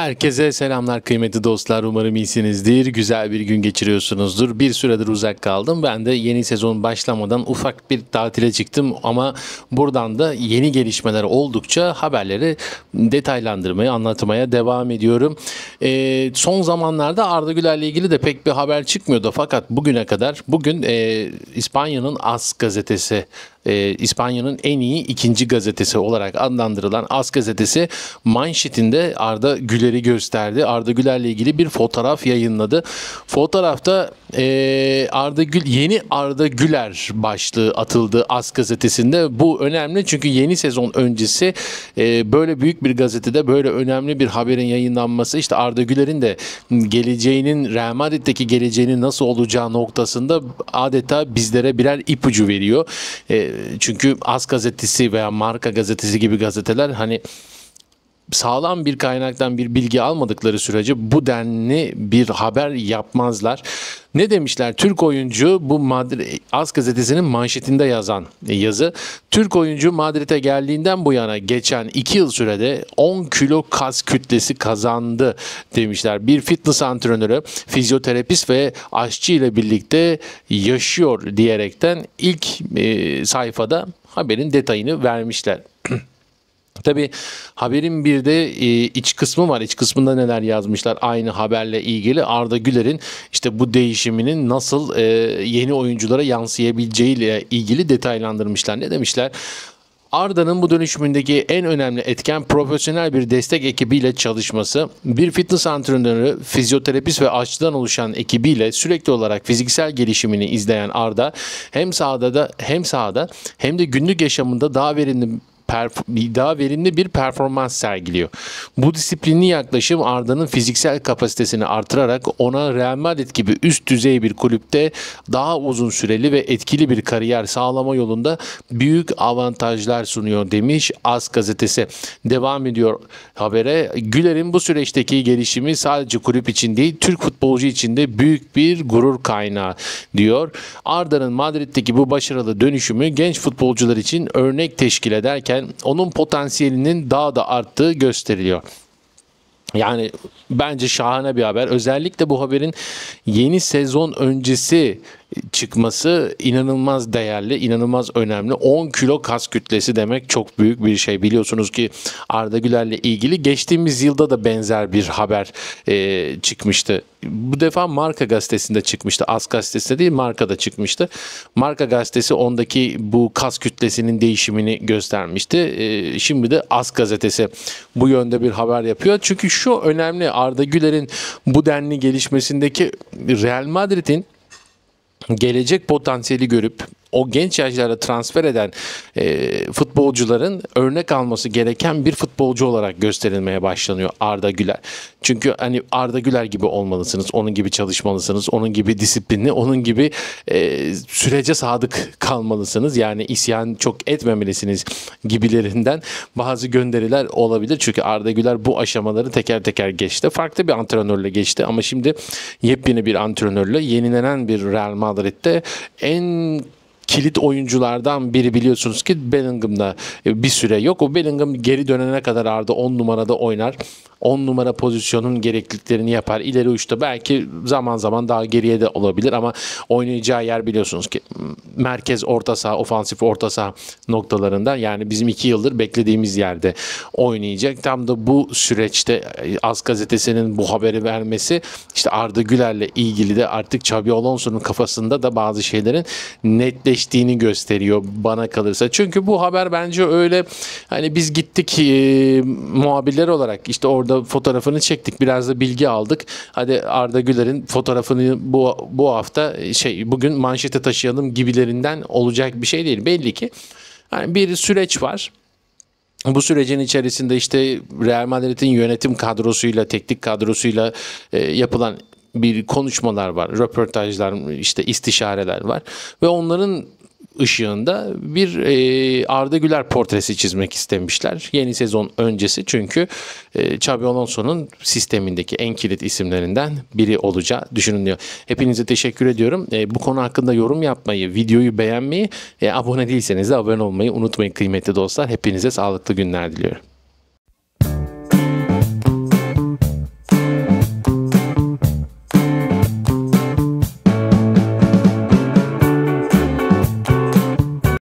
Herkese selamlar kıymetli dostlar. Umarım iyisinizdir. Güzel bir gün geçiriyorsunuzdur. Bir süredir uzak kaldım. Ben de yeni sezon başlamadan ufak bir tatile çıktım. Ama buradan da yeni gelişmeler oldukça haberleri detaylandırmaya, anlatmaya devam ediyorum. Son zamanlarda Arda Güler'le ilgili de pek bir haber çıkmıyordu. Fakat bugün İspanya'nın AS gazetesi, İspanya'nın en iyi ikinci gazetesi olarak adlandırılan AS gazetesi manşetinde Arda Güler'i gösterdi. Arda Güler'le ilgili bir fotoğraf yayınladı. Fotoğrafta yeni Arda Güler başlığı atıldı AS gazetesinde. Bu önemli çünkü yeni sezon öncesi böyle büyük bir gazetede böyle önemli bir haberin yayınlanması, işte Arda Güler'in de geleceğinin, Real Madrid'deki geleceğinin nasıl olacağı noktasında adeta bizlere birer ipucu veriyor. Çünkü AS gazetesi veya Marca gazetesi gibi gazeteler hani sağlam bir kaynaktan bir bilgi almadıkları sürece bu denli bir haber yapmazlar. Ne demişler? Türk oyuncu, bu AS gazetesinin manşetinde yazan yazı. Türk oyuncu Madrid'e geldiğinden bu yana geçen 2 yıl sürede 10 kilo kas kütlesi kazandı demişler. Bir fitness antrenörü, fizyoterapist ve aşçı ile birlikte yaşıyor diyerekten ilk sayfada haberin detayını vermişler. Tabii haberin bir de iç kısmı var. İç kısmında neler yazmışlar aynı haberle ilgili? Arda Güler'in işte bu değişiminin nasıl yeni oyunculara yansıyabileceğiyle ilgili detaylandırmışlar. Ne demişler? Arda'nın bu dönüşümündeki en önemli etken profesyonel bir destek ekibiyle çalışması. Bir fitness antrenörü, fizyoterapist ve aşçıdan oluşan ekibiyle sürekli olarak fiziksel gelişimini izleyen Arda hem sahada hem de günlük yaşamında daha verimli bir performans sergiliyor. Bu disiplinli yaklaşım Arda'nın fiziksel kapasitesini artırarak ona Real Madrid gibi üst düzey bir kulüpte daha uzun süreli ve etkili bir kariyer sağlama yolunda büyük avantajlar sunuyor demiş AS gazetesi. Devam ediyor habere. Güler'in bu süreçteki gelişimi sadece kulüp için değil, Türk futbolcu için de büyük bir gurur kaynağı diyor. Arda'nın Madrid'deki bu başarılı dönüşümü genç futbolcular için örnek teşkil ederken onun potansiyelinin daha da arttığı gösteriliyor. Yani bence şahane bir haber. Özellikle bu haberin yeni sezon öncesi çıkması inanılmz değerli, inanılmaz önemli. 10 kilo kas kütlesi demek çok büyük bir şey. Biliyorsunuz ki Arda Güler'le ilgili geçtiğimiz yılda da benzer bir haber çıkmıştı. Bu defa Marca gazetesinde çıkmıştı. AS gazetesinde değil, Marca'da çıkmıştı. Marca gazetesi ondaki bu kas kütlesinin değişimini göstermişti. Şimdi de AS gazetesi bu yönde bir haber yapıyor. Çünkü şu önemli, Arda Güler'in bu denli gelişmesindeki Real Madrid'in gelecek potansiyeli görüp o genç yaşlarda transfer eden futbolcuların örnek alması gereken bir futbolcu olarak gösterilmeye başlanıyor Arda Güler. Çünkü hani Arda Güler gibi olmalısınız, onun gibi çalışmalısınız, onun gibi disiplinli, onun gibi sürece sadık kalmalısınız. Yani isyan çok etmemelisiniz gibilerinden bazı gönderiler olabilir. Çünkü Arda Güler bu aşamaları teker teker geçti. Farklı bir antrenörle geçti ama şimdi yepyeni bir antrenörle yenilenen bir Real Madrid'de en kilit oyunculardan biri, biliyorsunuz ki Bellingham'da bir süre yok. O Bellingham geri dönene kadar Arda 10 numarada oynar. 10 numara pozisyonun gerekliliklerini yapar. İleri uçta belki zaman zaman daha geriye de olabilir ama oynayacağı yer biliyorsunuz ki merkez orta saha, ofansif orta saha noktalarında, yani bizim 2 yıldır beklediğimiz yerde oynayacak. Tam da bu süreçte AS gazetesinin bu haberi vermesi, işte Arda Güler'le ilgili de artık Xabi Alonso'nun kafasında da bazı şeylerin netleştiğini gösteriyor bana kalırsa. Çünkü bu haber bence öyle, hani biz gittik muhabirler olarak işte orada fotoğrafını çektik, biraz da bilgi aldık. Hadi Arda Güler'in fotoğrafını bu hafta bugün manşete taşıyalım gibilerinden olacak bir şey değil. Belli ki yani bir süreç var. Bu sürecin içerisinde işte Real Madrid'in yönetim kadrosuyla, teknik kadrosuyla yapılan bir konuşmalar var, röportajlar, işte istişareler var ve onların ışığında bir Arda Güler portresi çizmek istemişler yeni sezon öncesi, çünkü Xabi Alonso'nun sistemindeki en kilit isimlerinden biri olacağı düşünülüyor. Hepinize teşekkür ediyorum. Bu konu hakkında yorum yapmayı, videoyu beğenmeyi, abone değilseniz de abone olmayı unutmayın kıymetli dostlar. Hepinize sağlıklı günler diliyorum.